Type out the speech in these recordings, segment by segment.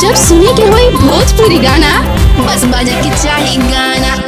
जब सुने के होई भोजपुरी गाना, बस बजे के चाही गाना।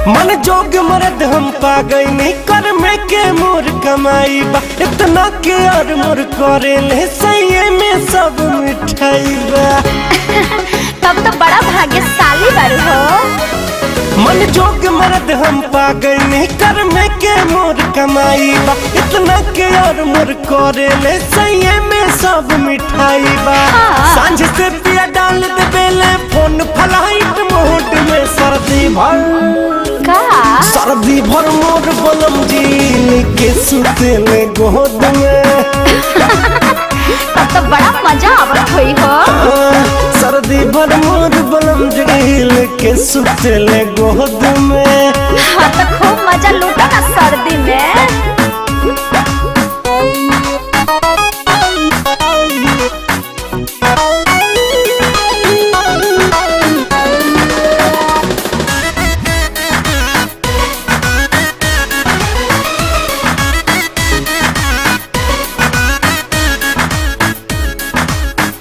मन जोग मरद हम पा गई नहीं कर में के मोर कमाई बा इतना के और मोर करे ले सही में सब मिठाई बा। तब तो बड़ा भाग्यशाली बारू हो। मन जोग मरद हम पा गई नहीं कर में के मोर कमाई बा इतना के और मोर करे ले सही में सब मिठाई बा। सांझ से पिया डाल दे बेले फोन फ्लाइट मोड में सर्दी भर मोर बलम जी के सुते ले गोद में। तब तो बड़ा मजा आवत हुई हो। सर्दी भर मोर बलम जी के सुते ले गोद में। हाँ तो खूब मजा लूटा ना सर्दी में।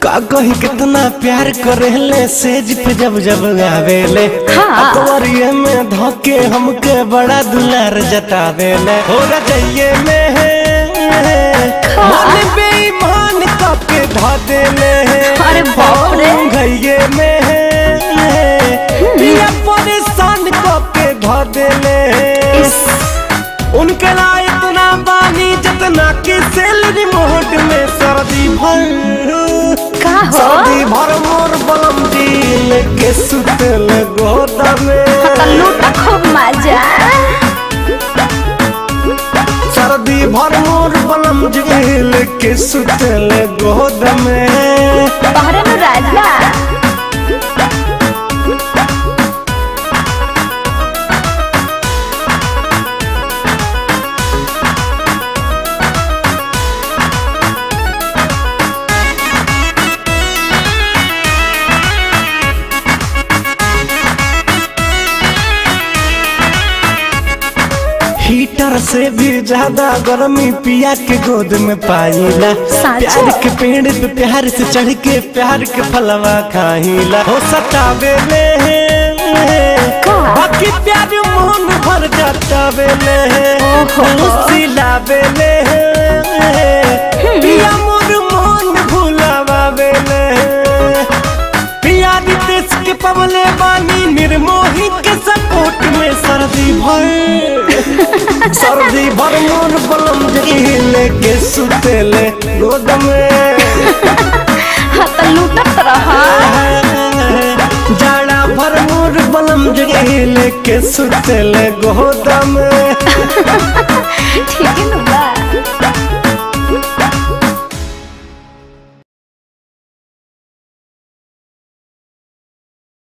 का कहीं कितना प्यार करेले सेज पे जब जब आवेले। अकबरिये में धोके हमके बड़ा दुलार जतावेले। हो रजइये में मन बेईमान कपके धा देले। अरे बाप रे। घइये में पिया परेशान कपके धा देले। उनके लाए इतना बानी जितना की सैलरी मोड में सर्दी भर मोर बलम दिल के सुतल गोदा में। लूटा खूब मजा। सर्दी भर मोर बलम दिल के सुतल गोदा में। तोहरे नु राजा। हीटर से भी ज्यादा गर्मी पिया के गोद में पाईला। प्यार के पेड़ पे प्यार से चढ़ के प्यार के फलवा खाईला। हो सतावे ले बाकी प्यार मोहन भर जातावे ले। सिलावे ले पिया मोर मोहन भुलावे ले। पिया देश के पवले बानी निर्मोही के सपोर्ट में सर्दी भर मोर बलम दिल के सुतेले गोद में। हाँ तो लूटत रहा। जाड़ा भर मोर बलम दिल के सुतेले गोद में। ठीक है ना।